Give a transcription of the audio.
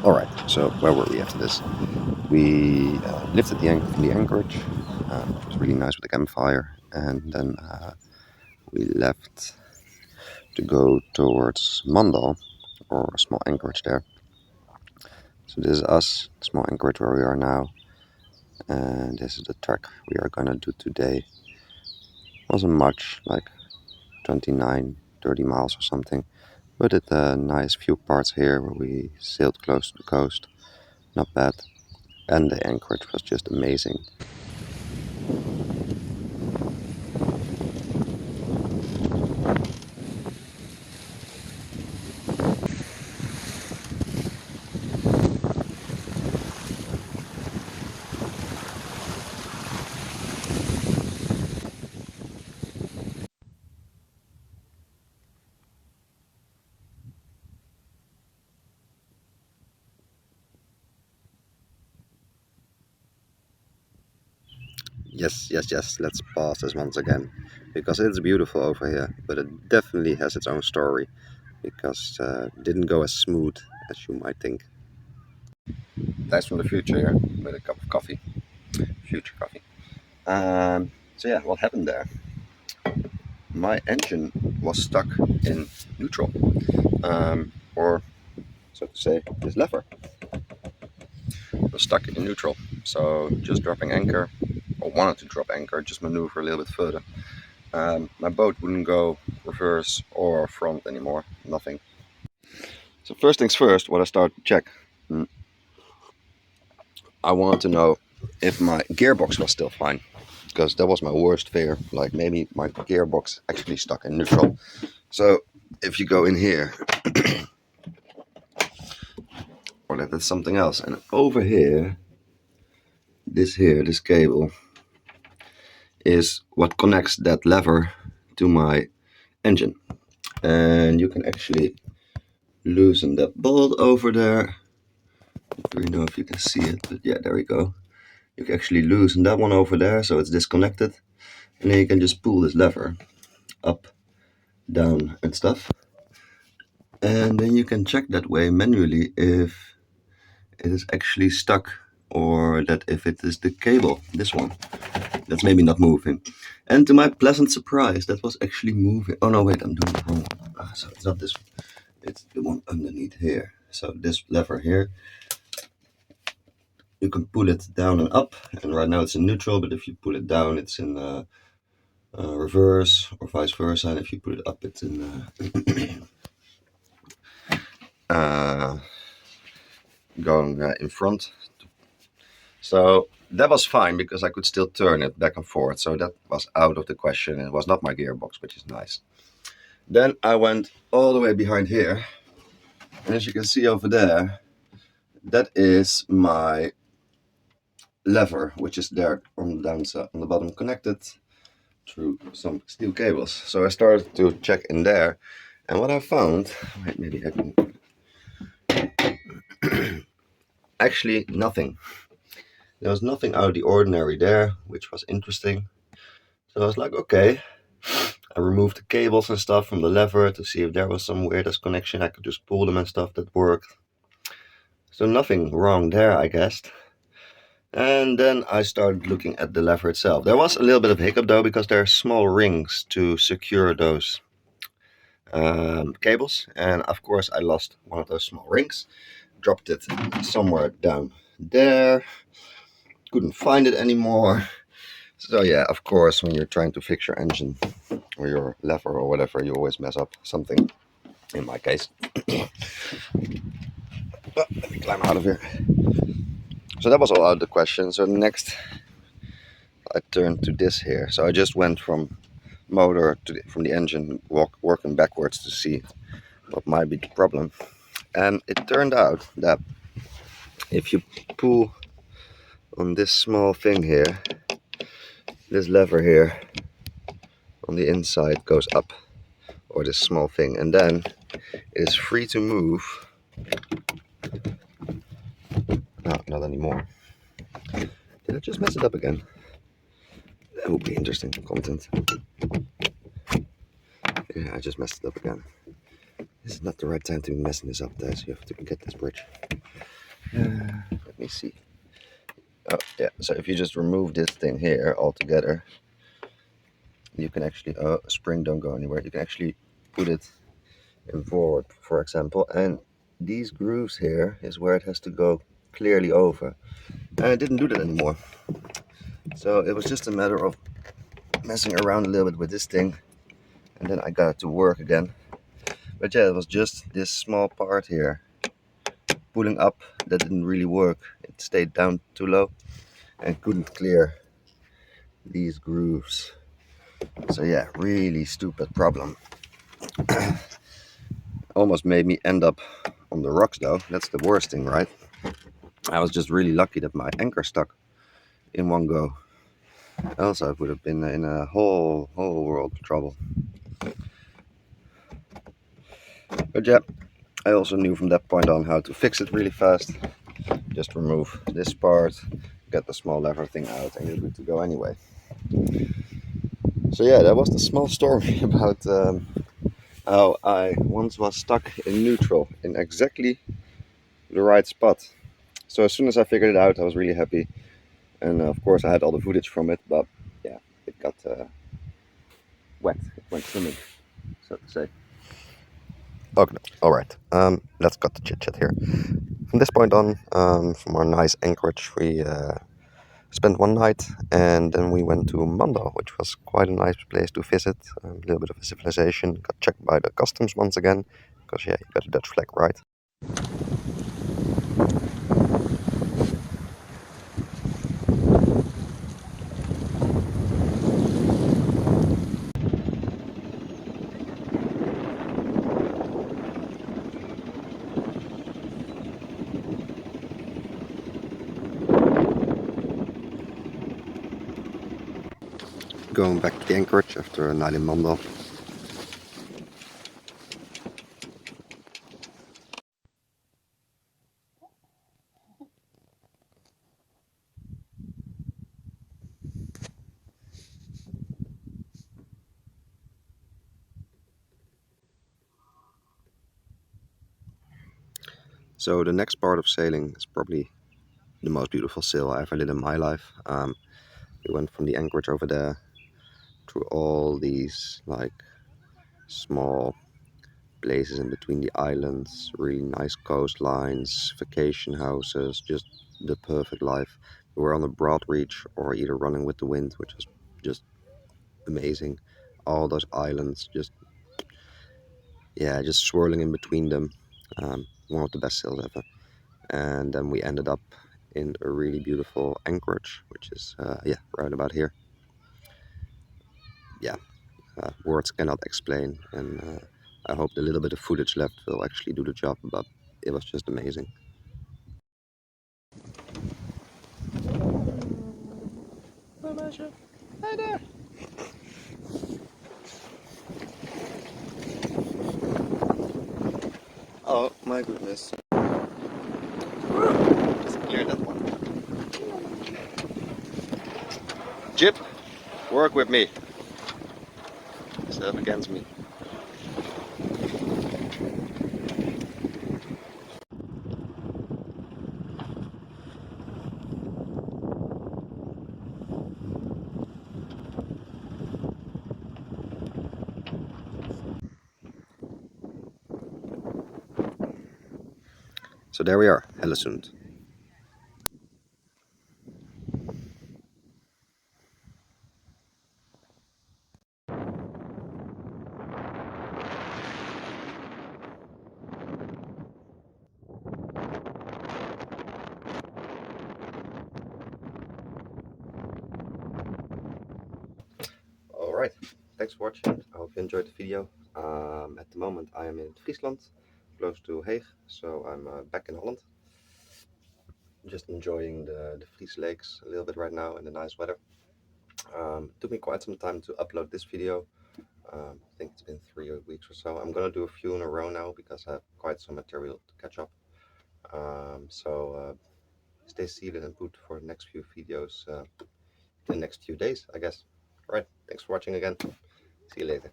Alright, so where were we after this? We lifted from the anchorage. It was really nice with the campfire, and then we left to go towards Mandal, or a small anchorage there. So this is us, the small anchorage where we are now, and this is the trek we are gonna do today. Wasn't much, like 29, 30 miles or something, but it nice few parts here where we sailed close to the coast. Not bad. And the anchorage was just amazing. Yes, let's pause this once again, because it's beautiful over here, but it definitely has its own story, because it didn't go as smooth as you might think. Thanks from the future here, with a cup of coffee, future coffee. So yeah, what happened there? My engine was stuck in neutral, or so to say, this lever was stuck in neutral. So just dropping anchor, or wanted to drop anchor, just maneuver a little bit further. My boat wouldn't go reverse or front anymore, nothing. So first things first, what I started to check, I wanted to know if my gearbox was still fine, because that was my worst fear, like maybe my gearbox actually stuck in neutral. So if you go in here, or that is something else, and over here, this cable is what connects that lever to my engine, and you can actually loosen that bolt over there. I don't know if you can see it, but yeah, there we go. You can actually loosen that one over there, so it's disconnected, and then you can just pull this lever up, down, and stuff, and then you can check that way manually if it is actually stuck, or that if it is the cable, this one, that's maybe not moving. And to my pleasant surprise, that was actually moving. Oh no, wait, I'm doing the wrong one. So it's not this one, it's the one underneath here. So this lever here, you can pull it down and up, and right now it's in neutral, but if you pull it down, it's in reverse, or vice versa, and if you put it up, it's in going in front. So that was fine, because I could still turn it back and forth, so that was out of the question. It was not my gearbox, which is nice. Then I went all the way behind here, and as you can see over there, that is my lever, which is there on the downside, on the bottom, connected through some steel cables. So I started to check in there, and what I found, wait, maybe I can actually nothing. There was nothing out of the ordinary there, which was interesting. So I was like, okay. I removed the cables and stuff from the lever to see if there was some weirdest connection. I could just pull them and stuff, that worked. So nothing wrong there, I guess. And then I started looking at the lever itself. There was a little bit of hiccup though, because there are small rings to secure those cables. And of course I lost one of those small rings, dropped it somewhere down there, couldn't find it anymore. So yeah, of course, when you're trying to fix your engine or your lever or whatever, you always mess up something, in my case. Let me climb out of here. So that was all out of the question. So next I turned to this here. So I just went from motor to from the engine, working backwards to see what might be the problem. And it turned out that if you pull on this small thing here, this lever here on the inside goes up, or this small thing, and then it is free to move. No, not anymore. Did I just mess it up again? That would be interesting content. Yeah, I just messed it up again. This is not the right time to be messing this up, guys. You have to get this bridge. Let me see. Oh yeah, so if you just remove this thing here altogether, you can actually, spring don't go anywhere, you can actually put it in forward, for example, and these grooves here is where it has to go clearly over, and I didn't do that anymore. So it was just a matter of messing around a little bit with this thing, and then I got it to work again. But yeah, it was just this small part here pulling up that didn't really work. It stayed down too low and couldn't clear these grooves. So yeah, really stupid problem. Almost made me end up on the rocks though. That's the worst thing, right? I was just really lucky that my anchor stuck in one go. Else I would have been in a whole world of trouble. But yeah, I also knew from that point on how to fix it really fast. Just remove this part, get the small lever thing out, and you're good to go anyway. So yeah, that was the small story about how I once was stuck in neutral in exactly the right spot. So as soon as I figured it out, I was really happy, and of course I had all the footage from it. But yeah, it got wet. It went swimming, so to say. Okay, all right. Let's cut the chit chat here. From this point on, from our nice anchorage, we spent one night, and then we went to Mando, which was quite a nice place to visit. A little bit of a civilization. Got checked by the customs once again, because yeah, you got a Dutch flag, right? Going back to the anchorage after a night in Mando. So the next part of sailing is probably the most beautiful sail I ever did in my life. We went from the anchorage over there through all these like small places in between the islands, really nice coastlines, vacation houses, just the perfect life. We were on a broad reach or either running with the wind, which was just amazing. All those islands, just yeah, just swirling in between them. One of the best sails ever. And then we ended up in a really beautiful anchorage, which is yeah, right about here. Yeah, words cannot explain, and I hope the little bit of footage left will actually do the job, but it was just amazing. Hi there. Oh my goodness. Let's clear that one. Jip, work with me instead of against me. So there we are, Hellesund. Alright, thanks for watching. I hope you enjoyed the video. At the moment I am in Friesland, close to Hague, so I'm back in Holland. Just enjoying the Fries lakes a little bit right now and the nice weather. It took me quite some time to upload this video. I think it's been 3 weeks or so. I'm gonna do a few in a row now because I have quite some material to catch up. So stay sealed and put for the next few videos in the next few days, I guess. Alright, thanks for watching again. See you later.